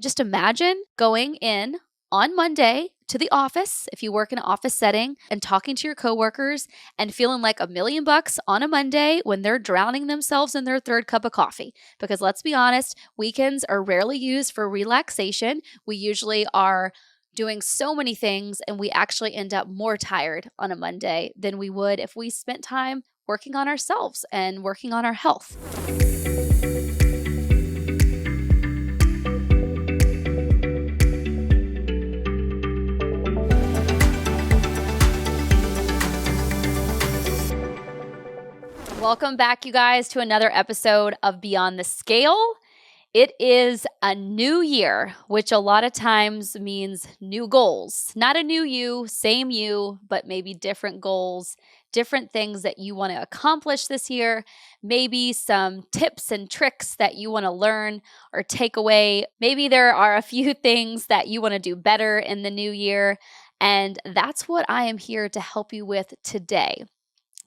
Just imagine going in on Monday to the office, if you work in an office setting, and talking to your coworkers and feeling like $1,000,000 on a Monday when they're drowning themselves in their third cup of coffee. Because let's be honest, weekends are rarely used for relaxation. We usually are doing so many things, and we actually end up more tired on a Monday than we would if we spent time working on ourselves and working on our health. Welcome back, you guys, to another episode of Beyond the Scale. It is a new year, which a lot of times means new goals. Not a new you, same you, but maybe different goals, different things that you want to accomplish this year, maybe some tips and tricks that you want to learn or take away. Maybe there are a few things that you want to do better in the new year, and that's what I am here to help you with today.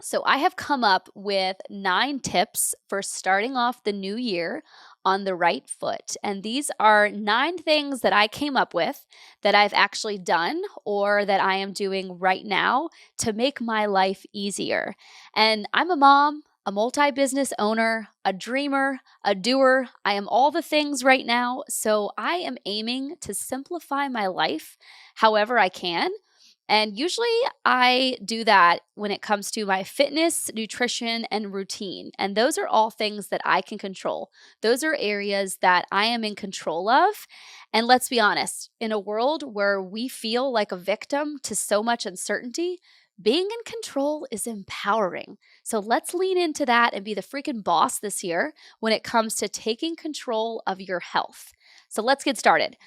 So I have come up with 9 tips for starting off the new year on the right foot. And these are 9 things that I came up with that I've actually done or that I am doing right now to make my life easier. And I'm a mom, a multi-business owner, a dreamer, a doer. I am all the things right now. So I am aiming to simplify my life however I can. And usually I do that when it comes to my fitness, nutrition, and routine. And those are all things that I can control. Those are areas that I am in control of. And let's be honest, in a world where we feel like a victim to so much uncertainty, being in control is empowering. So let's lean into that and be the freaking boss this year when it comes to taking control of your health. So let's get started.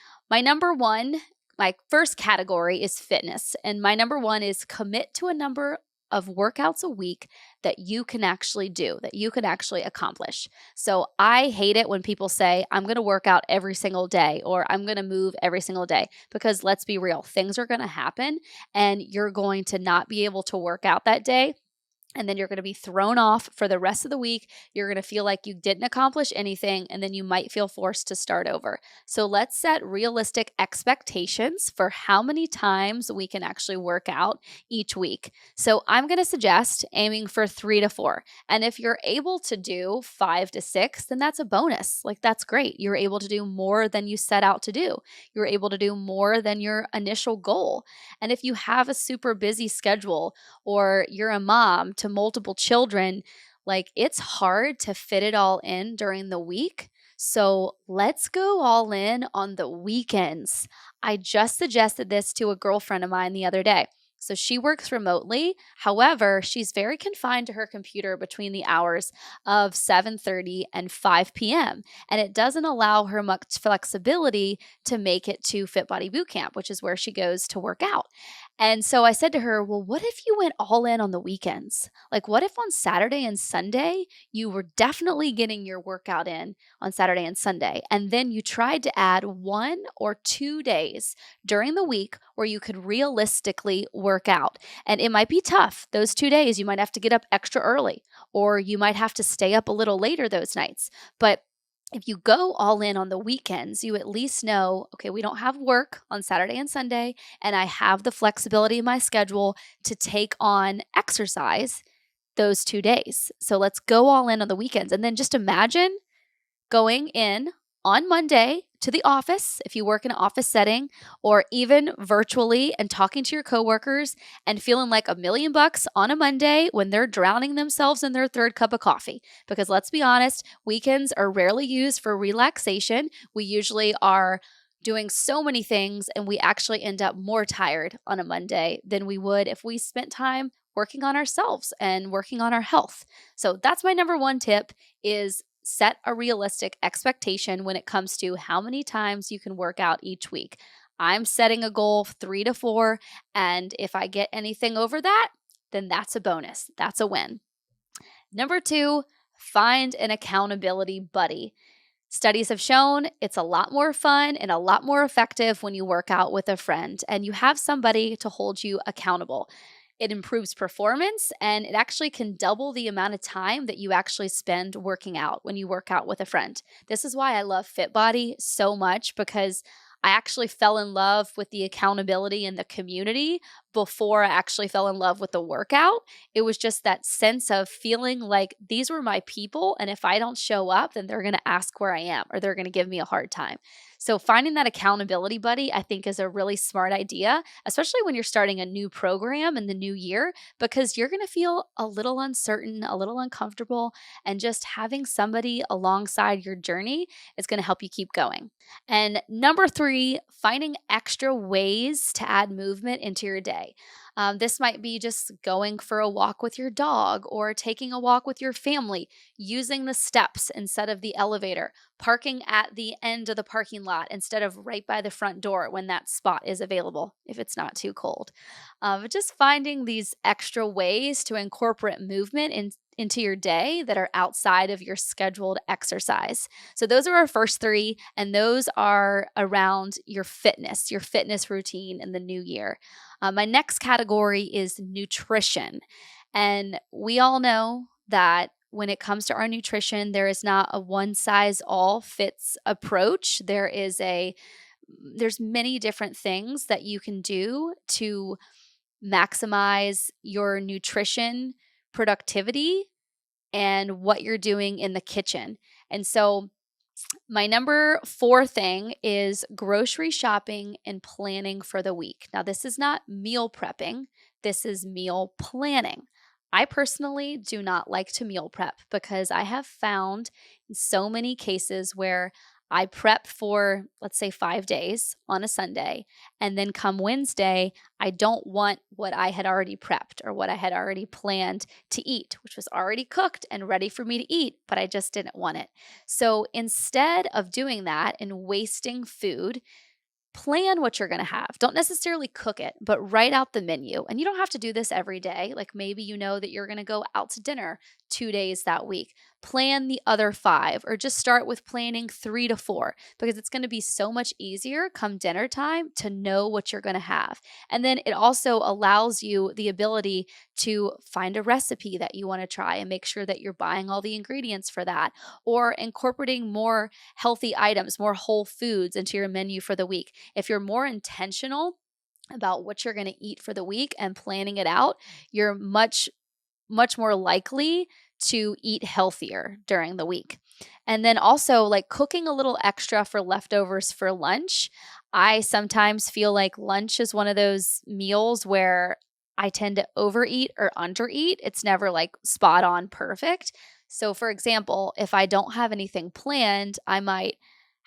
My first category is fitness, and my number 1 is commit to a number of workouts a week that you can actually do, that you can actually accomplish. So I hate it when people say, I'm going to work out every single day or I'm going to move every single day, because let's be real, things are going to happen and you're going to not be able to work out that day. And then you're going to be thrown off for the rest of the week. You're going to feel like you didn't accomplish anything, and then you might feel forced to start over. So let's set realistic expectations for how many times we can actually work out each week. So I'm going to suggest aiming for 3 to 4. And if you're able to do 5 to 6, then that's a bonus. Like, that's great. You're able to do more than you set out to do. You're able to do more than your initial goal. And if you have a super busy schedule, or you're a mom to multiple children, like, it's hard to fit it all in during the week. So let's go all in on the weekends. I just suggested this to a girlfriend of mine the other day. So she works remotely. However, she's very confined to her computer between the hours of 7:30 and 5 p.m. And it doesn't allow her much flexibility to make it to Fit Body Bootcamp, which is where she goes to work out. And so I said to her, well, what if you went all in on the weekends? Like, what if on Saturday and Sunday, you were definitely getting your workout in on Saturday and Sunday, and then you tried to add 1 or 2 days during the week where you could realistically work out? And it might be tough. Those 2 days, you might have to get up extra early, or you might have to stay up a little later those nights. But if you go all in on the weekends, you at least know, okay, we don't have work on Saturday and Sunday, and I have the flexibility in my schedule to take on exercise those 2 days. So let's go all in on the weekends. And then just imagine going in on Monday to the office, if you work in an office setting, or even virtually, and talking to your coworkers and feeling like $1,000,000 on a Monday when they're drowning themselves in their third cup of coffee. Because let's be honest, weekends are rarely used for relaxation. We usually are doing so many things, and we actually end up more tired on a Monday than we would if we spent time working on ourselves and working on our health. So that's my number 1 tip, is set a realistic expectation when it comes to how many times you can work out each week. I'm setting a goal of 3 to 4, and if I get anything over that, then that's a bonus. That's a win. Number 2, find an accountability buddy. Studies have shown it's a lot more fun and a lot more effective when you work out with a friend and you have somebody to hold you accountable. It improves performance, and it actually can double the amount of time that you actually spend working out when you work out with a friend. This is why I love FitBody so much, because I actually fell in love with the accountability and the community before I actually fell in love with the workout. It was just that sense of feeling like these were my people, and if I don't show up, then they're going to ask where I am or they're going to give me a hard time. So finding that accountability buddy, I think, is a really smart idea, especially when you're starting a new program in the new year, because you're going to feel a little uncertain, a little uncomfortable, and just having somebody alongside your journey is going to help you keep going. And number 3, finding extra ways to add movement into your day. This might be just going for a walk with your dog or taking a walk with your family, using the steps instead of the elevator, parking at the end of the parking lot instead of right by the front door when that spot is available, if it's not too cold. Just finding these extra ways to incorporate movement into your day that are outside of your scheduled exercise. So those are our first 3, and those are around your fitness routine in the new year. My next category is nutrition. And we all know that when it comes to our nutrition, there is not a one size all fits approach. There's many different things that you can do to maximize your nutrition productivity and what you're doing in the kitchen. And so my number 4 thing is grocery shopping and planning for the week. Now, this is not meal prepping, this is meal planning. I personally do not like to meal prep because I have found in so many cases where I prep for, let's say, 5 days on a Sunday, and then come Wednesday, I don't want what I had already prepped or what I had already planned to eat, which was already cooked and ready for me to eat, but I just didn't want it. So instead of doing that and wasting food, plan what you're going to have. Don't necessarily cook it, but write out the menu. And you don't have to do this every day. Like maybe you know that you're going to go out to dinner 2 days that week. Plan the other 5, or just start with planning 3 to 4, because it's going to be so much easier come dinner time to know what you're going to have. And then it also allows you the ability to find a recipe that you want to try and make sure that you're buying all the ingredients for that, or incorporating more healthy items, more whole foods into your menu for the week. If you're more intentional about what you're going to eat for the week and planning it out, you're much more likely to eat healthier during the week. And then also, like, cooking a little extra for leftovers for lunch. I sometimes feel like lunch is one of those meals where I tend to overeat or undereat. It's never like spot on perfect. So for example, if I don't have anything planned, I might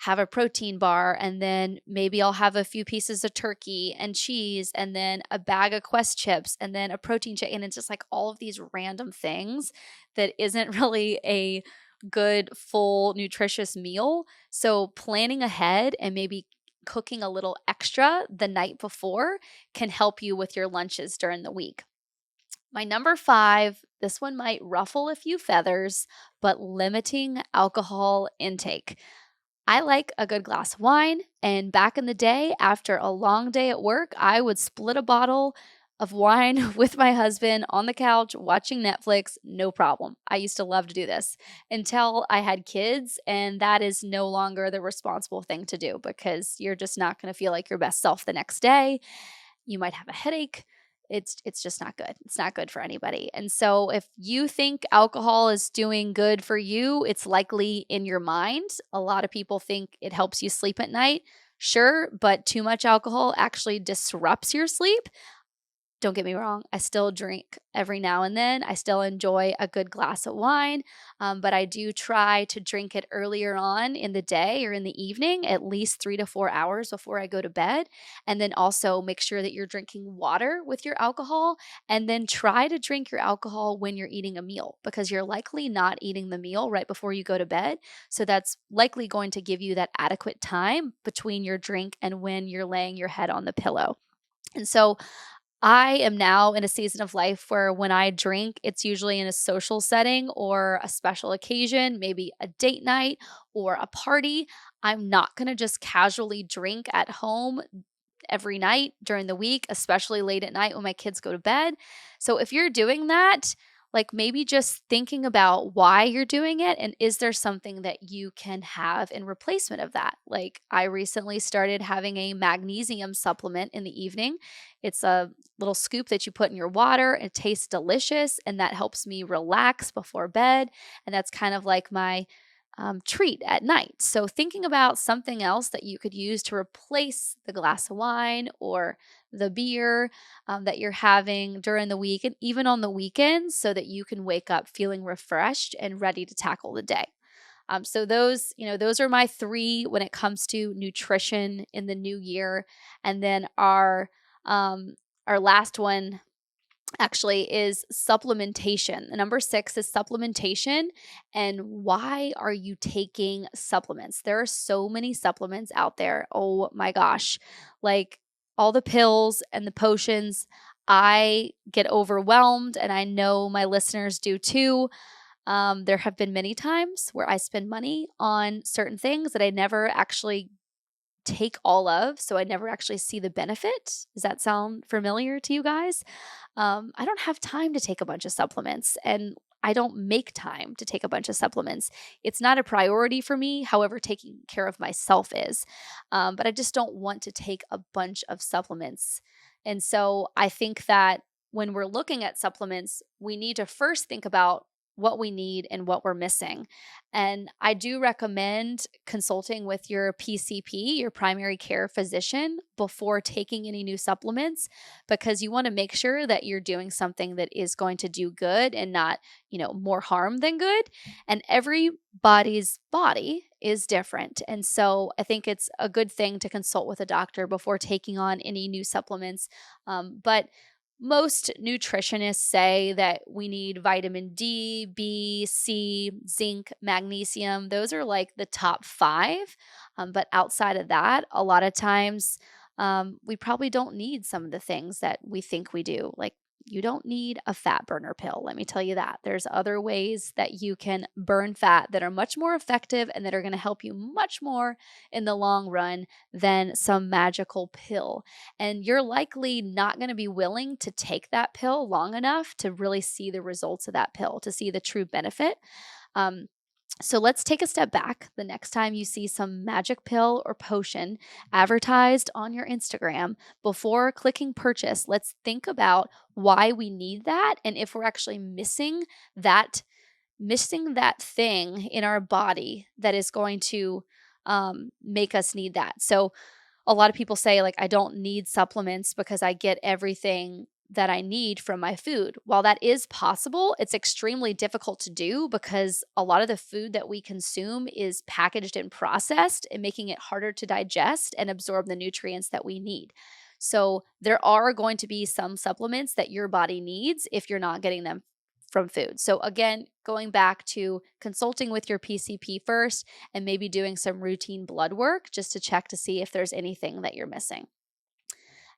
have a protein bar, and then maybe I'll have a few pieces of turkey and cheese, and then a bag of Quest chips, and then a protein shake. And it's just like all of these random things that isn't really a good, full, nutritious meal. So planning ahead and maybe cooking a little extra the night before can help you with your lunches during the week. My number 5, this one might ruffle a few feathers, but limiting alcohol intake. I like a good glass of wine, and back in the day, after a long day at work, I would split a bottle of wine with my husband on the couch watching Netflix, no problem. I used to love to do this until I had kids, and that is no longer the responsible thing to do, because you're just not going to feel like your best self the next day. You might have a headache. It's just not good. It's not good for anybody. And so if you think alcohol is doing good for you, it's likely in your mind. A lot of people think it helps you sleep at night. Sure, but too much alcohol actually disrupts your sleep. Don't get me wrong, I still drink every now and then. I still enjoy a good glass of wine, but I do try to drink it earlier on in the day or in the evening, at least 3 to 4 hours before I go to bed. And then also make sure that you're drinking water with your alcohol, and then try to drink your alcohol when you're eating a meal, because you're likely not eating the meal right before you go to bed. So that's likely going to give you that adequate time between your drink and when you're laying your head on the pillow. And so I am now in a season of life where when I drink, it's usually in a social setting or a special occasion, maybe a date night or a party. I'm not going to just casually drink at home every night during the week, especially late at night when my kids go to bed. So if you're doing that, like maybe just thinking about why you're doing it and is there something that you can have in replacement of that? Like I recently started having a magnesium supplement in the evening. It's a little scoop that you put in your water. It tastes delicious and that helps me relax before bed. And that's kind of like my treat at night. So, thinking about something else that you could use to replace the glass of wine or the beer that you're having during the week and even on the weekends so that you can wake up feeling refreshed and ready to tackle the day. So those are my three when it comes to nutrition in the new year. And then our last one actually is supplementation. Number 6 is supplementation. And why are you taking supplements? There are so many supplements out there. Oh my gosh. Like all the pills and the potions, I get overwhelmed, and I know my listeners do too. There have been many times where I spend money on certain things that I never actually take all of, so I never actually see the benefit. Does that sound familiar to you guys? I don't have time to take a bunch of supplements, and I don't make time to take a bunch of supplements. It's not a priority for me. However, taking care of myself is. But I just don't want to take a bunch of supplements. And so I think that when we're looking at supplements, we need to first think about what we need and what we're missing. And I do recommend consulting with your PCP, your primary care physician, before taking any new supplements because you want to make sure that you're doing something that is going to do good and not, more harm than good. And everybody's body is different. And so I think it's a good thing to consult with a doctor before taking on any new supplements. But most nutritionists say that we need vitamin D, B, C, zinc, magnesium. Those are like the top 5. But outside of that, a lot of times we probably don't need some of the things that we think we do. Like you don't need a fat burner pill. Let me tell you that. There's other ways that you can burn fat that are much more effective and that are going to help you much more in the long run than some magical pill. And you're likely not going to be willing to take that pill long enough to really see the results of that pill, to see the true benefit. So let's take a step back. The next time you see some magic pill or potion advertised on your Instagram, before clicking purchase, let's think about why we need that and if we're actually missing that thing in our body that is going to make us need that. So a lot of people say, like, I don't need supplements because I get everything that I need from my food. While that is possible, it's extremely difficult to do because a lot of the food that we consume is packaged and processed and making it harder to digest and absorb the nutrients that we need. So there are going to be some supplements that your body needs if you're not getting them from food. So again, going back to consulting with your PCP first and maybe doing some routine blood work just to check to see if there's anything that you're missing.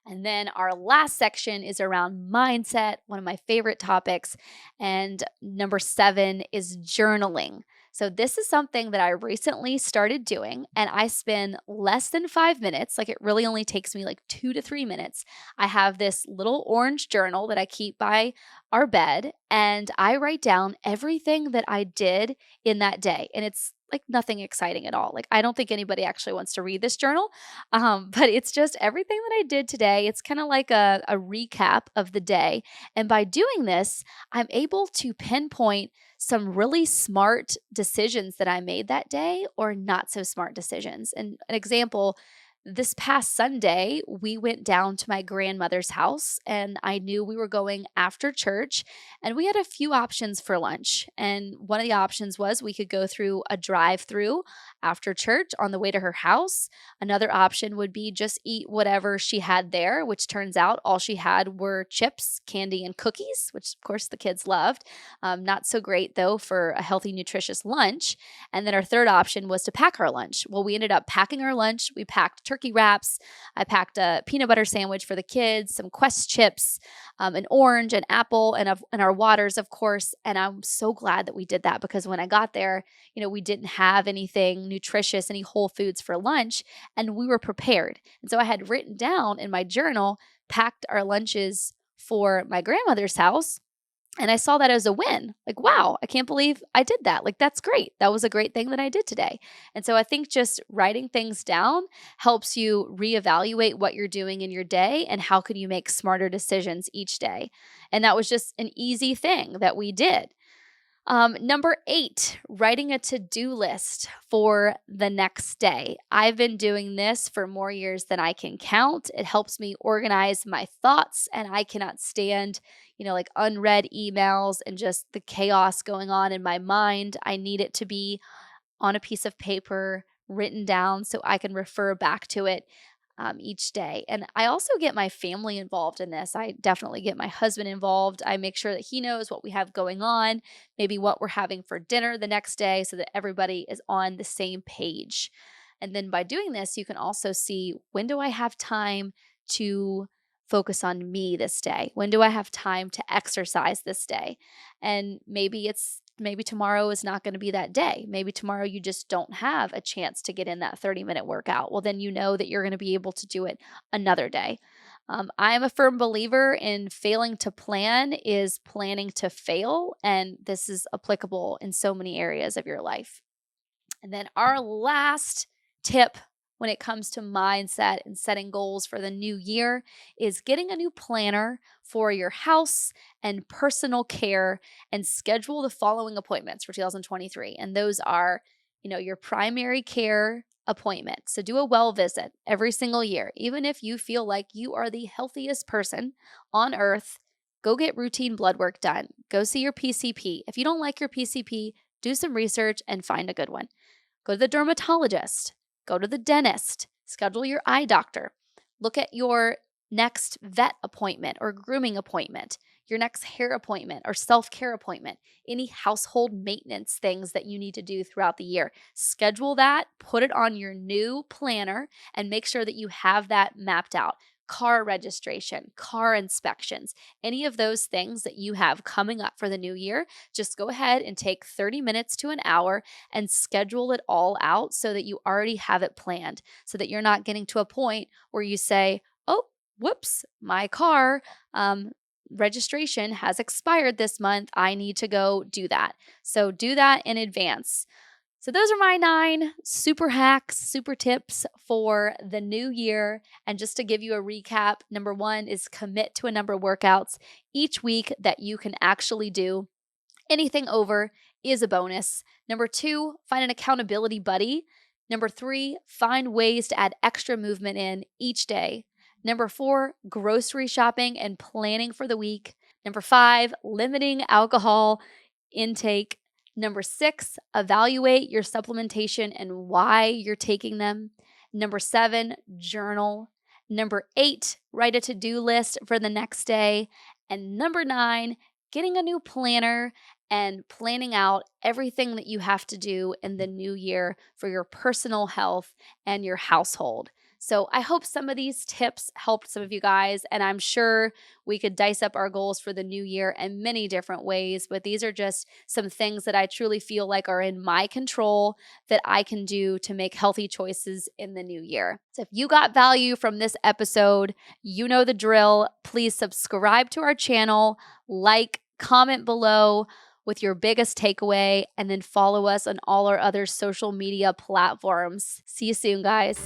And then our last section is around mindset, one of my favorite topics. And number 7 is journaling. So this is something that I recently started doing, and I spend less than 5 minutes. Like it really only takes me like 2 to 3 minutes. I have this little orange journal that I keep by our bed, and I write down everything that I did in that day. And it's like nothing exciting at all. Like I don't think anybody actually wants to read this journal, but it's just everything that I did today. It's kind of like a recap of the day. And by doing this, I'm able to pinpoint some really smart decisions that I made that day or not so smart decisions. And an example, this past Sunday, we went down to my grandmother's house and I knew we were going after church and we had a few options for lunch. And one of the options was we could go through a drive-through after church on the way to her house. Another option would be just eat whatever she had there, which turns out all she had were chips, candy, and cookies, which of course the kids loved. Not so great though for a healthy, nutritious lunch. And then our third option was to pack our lunch. Well, we ended up packing our lunch. We packed turkey wraps. I packed a peanut butter sandwich for the kids, some Quest chips, an orange, an apple, and our waters, of course. And I'm so glad that we did that because when I got there, we didn't have anything nutritious, any whole foods for lunch, and we were prepared. And so I had written down in my journal, packed our lunches for my grandmother's house. And I saw that as a win. Like, wow, I can't believe I did that. Like, that's great. That was a great thing that I did today. And so I think just writing things down helps you reevaluate what you're doing in your day and how can you make smarter decisions each day. And that was just an easy thing that we did. Number 8, writing a to-do list for the next day. I've been doing this for more years than I can count. It helps me organize my thoughts, and I cannot stand, like unread emails and just the chaos going on in my mind. I need it to be on a piece of paper, written down so I can refer back to it each day. And I also get my family involved in this. I definitely get my husband involved. I make sure that he knows what we have going on, maybe what we're having for dinner the next day so that everybody is on the same page. And then by doing this, you can also see, when do I have time to focus on me this day? When do I have time to exercise this day? And maybe tomorrow is not going to be that day. Maybe tomorrow you just don't have a chance to get in that 30-minute workout. Well, then you know that you're going to be able to do it another day. I am a firm believer in failing to plan is planning to fail. And this is applicable in so many areas of your life. And then our last tip when it comes to mindset and setting goals for the new year is getting a new planner for your house and personal care and schedule the following appointments for 2023. And those are, your primary care appointment. So do a well visit every single year. Even if you feel like you are the healthiest person on earth, go get routine blood work done. Go see your PCP. If you don't like your PCP, do some research and find a good one. Go to the dermatologist. Go to the dentist, schedule your eye doctor, look at your next vet appointment or grooming appointment, your next hair appointment or self-care appointment, any household maintenance things that you need to do throughout the year. Schedule that, put it on your new planner, and make sure that you have that mapped out. Car registration, car inspections, any of those things that you have coming up for the new year, just go ahead and take 30 minutes to an hour and schedule it all out so that you already have it planned, so that you're not getting to a point where you say, oh, whoops, my car registration has expired this month. I need to go do that. So do that in advance. So those are my 9 super hacks, super tips for the new year. And just to give you a recap, number 1 is commit to a number of workouts each week that you can actually do. Anything over is a bonus. Number 2, find an accountability buddy. Number 3, find ways to add extra movement in each day. Number 4, grocery shopping and planning for the week. Number 5, limiting alcohol intake. Number 6, evaluate your supplementation and why you're taking them. Number 7, journal. Number 8, write a to-do list for the next day. And number 9, getting a new planner and planning out everything that you have to do in the new year for your personal health and your household. So I hope some of these tips helped some of you guys, and I'm sure we could dice up our goals for the new year in many different ways, but these are just some things that I truly feel like are in my control that I can do to make healthy choices in the new year. So if you got value from this episode, you know the drill. Please subscribe to our channel, like, comment below with your biggest takeaway, and then follow us on all our other social media platforms. See you soon, guys.